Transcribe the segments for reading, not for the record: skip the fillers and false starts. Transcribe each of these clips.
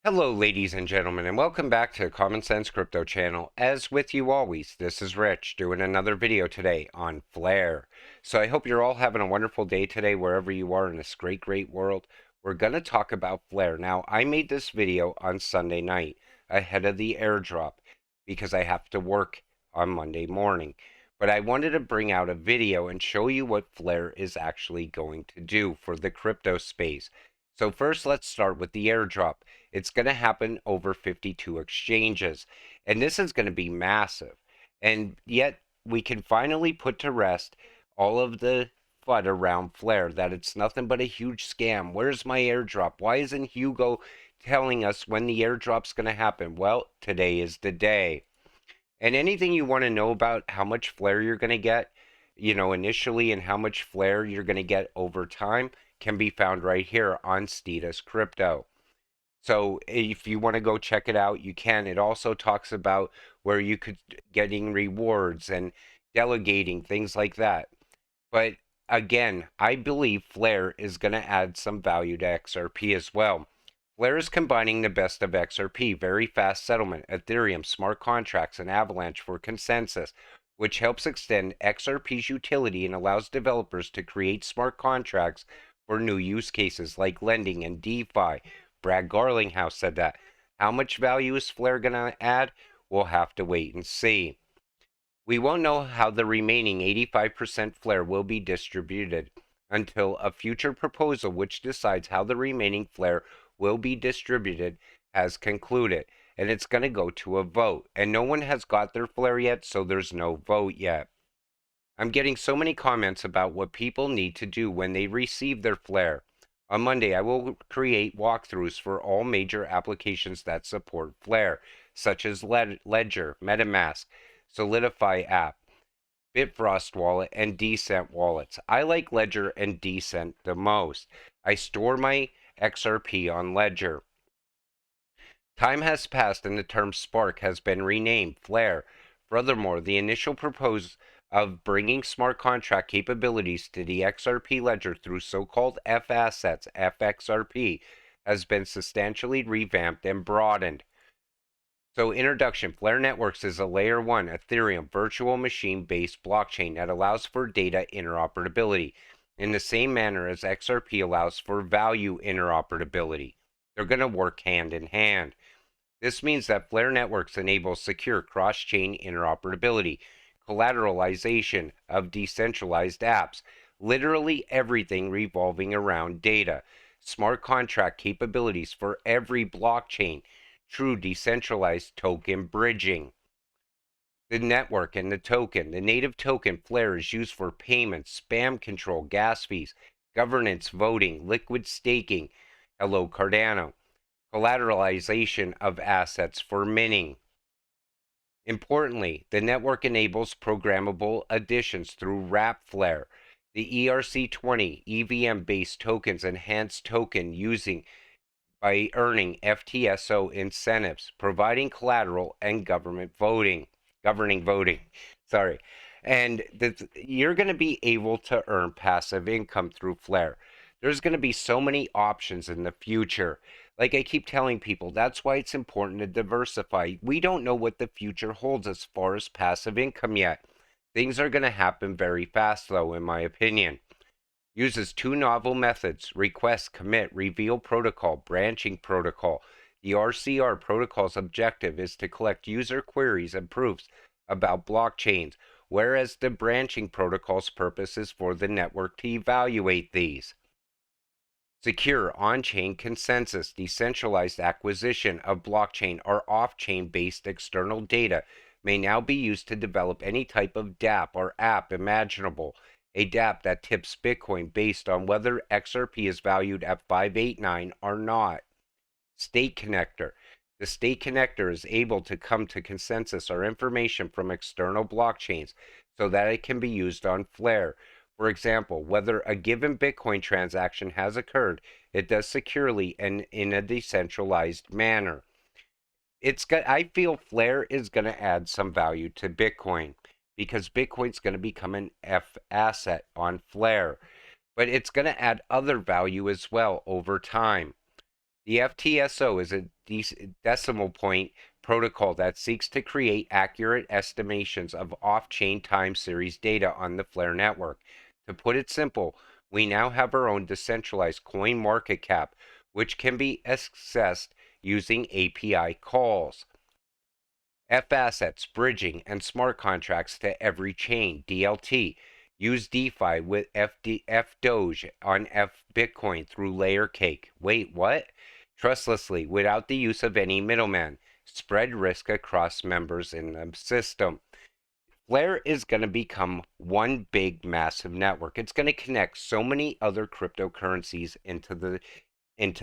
Hello, ladies and gentlemen, and welcome back to Common Sense Crypto channel. As with you always, this is Rich doing another video today on Flare. So I hope you're all having a wonderful day today, wherever you are in this great world. We're going to talk about Flare. Now, I made this video on Sunday night ahead of the airdrop because I have to work on Monday morning. But I wanted to bring out a video and show you what Flare is actually going to do for the crypto space. So first, let's start with the airdrop. It's going to happen over 52 exchanges, and this is going to be massive. And yet, we can finally put to rest all of the FUD around Flare that it's nothing but a huge scam. Where's my airdrop? Why isn't Hugo telling us when the airdrop's going to happen? Well, today is the day. And anything you want to know about how much Flare you're going to get, initially, and how much Flare you're going to get over time can be found right here on Status Crypto. So if you want to go check it out, you can. It also talks about where you could getting rewards and delegating, things like that. But again, I believe Flare is going to add some value to XRP as well. Flare is combining the best of XRP, very fast settlement, Ethereum, smart contracts, and Avalanche for consensus, which helps extend XRP's utility and allows developers to create smart contracts for new use cases like lending and DeFi. Brad Garlinghouse said that. How much value is Flare going to add? We'll have to wait and see. We won't know how the remaining 85% Flare will be distributed until a future proposal which decides how the remaining Flare will be distributed has concluded, and it's going to go to a vote. And no one has got their Flare yet, so there's no vote yet. I'm getting so many comments about what people need to do when they receive their Flare. On Monday, I will create walkthroughs for all major applications that support Flare, such as Ledger, MetaMask, Solidify app, Bitfrost wallet, and Decent wallets. I like Ledger and Decent the most. I store my XRP on Ledger. Time has passed and the term Spark has been renamed Flare. Furthermore, the initial proposal of bringing smart contract capabilities to the XRP ledger through so-called F assets, FXRP, has been substantially revamped and broadened. So, introduction. Flare Networks is a layer 1 Ethereum virtual machine based blockchain that allows for data interoperability in the same manner as XRP allows for value interoperability. They're going to work hand in hand. This means that Flare Networks enables secure cross chain interoperability, collateralization of decentralized apps, literally everything revolving around data, smart contract capabilities for every blockchain, true decentralized token bridging. The network and the token. The native token Flare is used for payments, spam control, gas fees, governance, voting, liquid staking. Hello, Cardano. Collateralization of assets for minting. Importantly, the network enables programmable additions through wrap Flare. The ERC20 EVM-based tokens enhance token using by earning FTSO incentives, providing collateral and governing voting. Sorry. And you're going to be able to earn passive income through Flare. There's going to be so many options in the future. Like I keep telling people, that's why it's important to diversify. We don't know what the future holds as far as passive income yet. Things are going to happen very fast, though, in my opinion. Uses two novel methods: request, commit, reveal protocol, branching protocol. The RCR protocol's objective is to collect user queries and proofs about blockchains, whereas the branching protocol's purpose is for the network to evaluate these. Secure on-chain consensus, decentralized acquisition of blockchain or off-chain based external data may now be used to develop any type of dApp or app imaginable. A dApp that tips Bitcoin based on whether XRP is valued at 589 or not. State connector. The state connector is able to come to consensus or information from external blockchains so that it can be used on Flare. For example, whether a given Bitcoin transaction has occurred, it does securely and in a decentralized manner. I feel Flare is going to add some value to Bitcoin because Bitcoin's going to become an F asset on Flare, but it's going to add other value as well over time. The FTSO is a decimal point protocol that seeks to create accurate estimations of off-chain time series data on the Flare network. To put it simple, we now have our own decentralized coin market cap, which can be accessed using API calls. F assets, bridging, and smart contracts to every chain, DLT. Use DeFi with F Doge on F Bitcoin through Layer Cake. Wait, what? Trustlessly, without the use of any middleman. Spread risk across members in the system. Flare is going to become one big, massive network. It's going to connect so many other cryptocurrencies into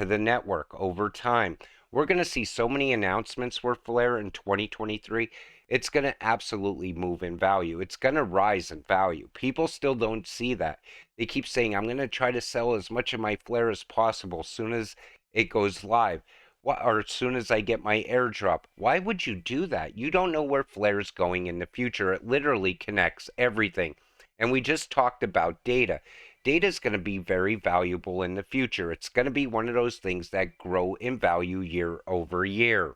the network over time. We're going to see so many announcements for Flare in 2023. It's going to absolutely move in value. It's going to rise in value. People still don't see that. They keep saying, I'm going to try to sell as much of my Flare as possible as soon as it goes live. Or as soon as I get my airdrop. Why would you do that? You don't know where Flare is going in the future. It literally connects everything. And we just talked about data. Data is going to be very valuable in the future. It's going to be one of those things that grow in value year over year.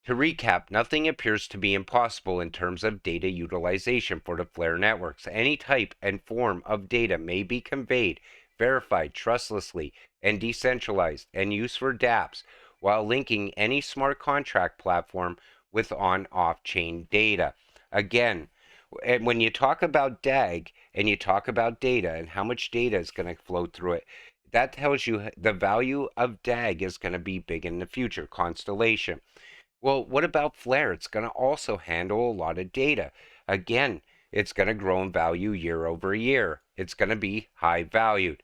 To recap, nothing appears to be impossible in terms of data utilization for the Flare networks. Any type and form of data may be conveyed, verified trustlessly, and decentralized, and used for dApps, while linking any smart contract platform with on-off chain data. Again, when you talk about DAG and you talk about data and how much data is going to flow through it, that tells you the value of DAG is going to be big in the future. Constellation. Well, what about Flare? It's going to also handle a lot of data. Again, it's going to grow in value year over year. It's going to be high valued.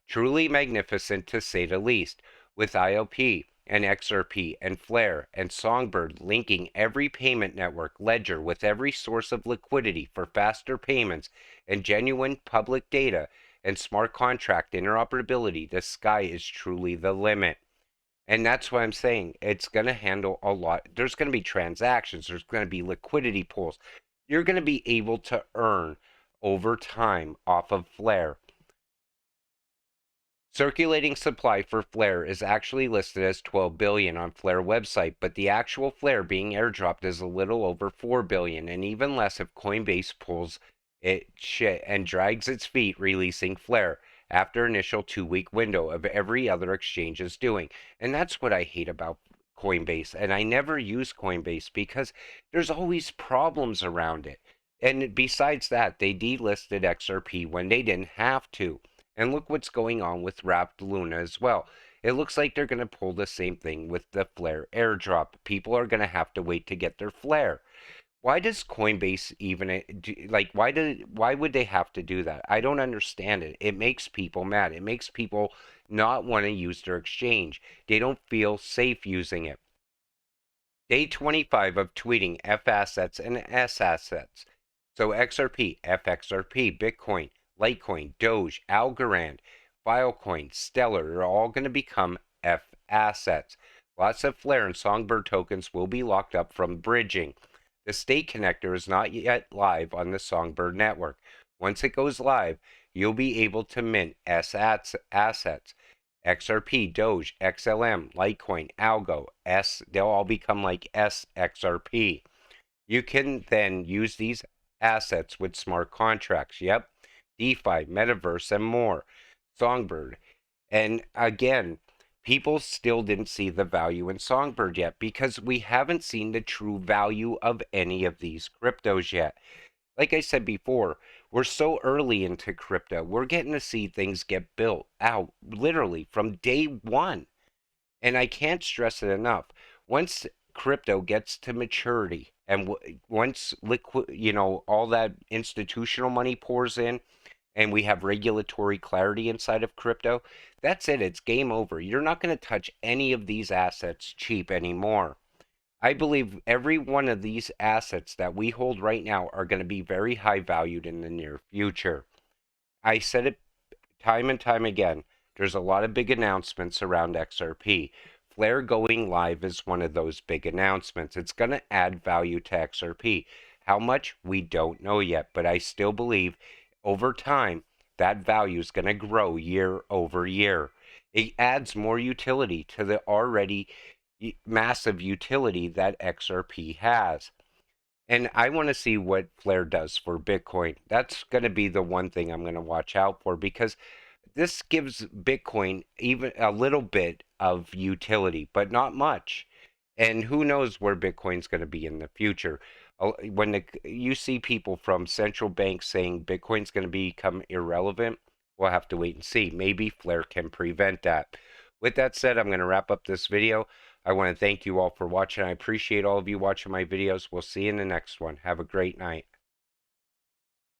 Truly magnificent to say the least, with IOP and XRP and Flare and Songbird linking every payment network ledger with every source of liquidity for faster payments and genuine public data and smart contract interoperability. The sky is truly the limit. And that's what I'm saying. It's going to handle a lot. There's going to be transactions, there's going to be liquidity pools. You're going to be able to earn over time off of Flare. Circulating supply for Flare is actually listed as 12 billion on Flare website, but the actual Flare being airdropped is a little over 4 billion, and even less if Coinbase pulls it shit and drags its feet releasing Flare after initial 2-week window of every other exchange is doing. And that's what I hate about Coinbase, and I never use Coinbase because there's always problems around it. And besides that, they delisted XRP when they didn't have to. And look what's going on with Wrapped Luna as well. It looks like they're going to pull the same thing with the Flare airdrop. People are going to have to wait to get their Flare. Why does Coinbase even why would they have to do that? I don't understand it. It makes people mad. It makes people not want to use their exchange. They don't feel safe using it. Day 25 of tweeting F assets and S assets. So XRP, FXRP, Bitcoin, Litecoin, Doge, Algorand, Filecoin, Stellar are all going to become F assets. Lots of Flare and Songbird tokens will be locked up from bridging. The state connector is not yet live on the Songbird network. Once it goes live, you'll be able to mint S assets. XRP, Doge, XLM, Litecoin, Algo, S, they'll all become like SXRP. You can then use these assets with smart contracts. Yep. DeFi, Metaverse, and more. Songbird. And again, people still didn't see the value in Songbird yet because we haven't seen the true value of any of these cryptos yet. Like I said before, we're so early into crypto. We're getting to see things get built out literally from day one. And I can't stress it enough. Once crypto gets to maturity and once all that institutional money pours in and we have regulatory clarity inside of crypto, that's it. It's game over. You're not going to touch any of these assets cheap anymore. I believe every one of these assets that we hold right now are going to be very high valued in the near future. I said it time and time again. There's a lot of big announcements around XRP. Flare going live is one of those big announcements. It's going to add value to XRP. How much? We don't know yet, but I still believe over time that value is going to grow year over year. It adds more utility to the already massive utility that XRP has. And I want to see what Flare does for Bitcoin. That's going to be the one thing I'm going to watch out for, because this gives Bitcoin even a little bit of utility, but not much. And who knows where Bitcoin's going to be in the future. When you see people from central banks saying Bitcoin's going to become irrelevant, we'll have to wait and see. Maybe Flare can prevent that. With that said, I'm going to wrap up this video. I want to thank you all for watching. I appreciate all of you watching my videos. We'll see you in the next one. Have a great night.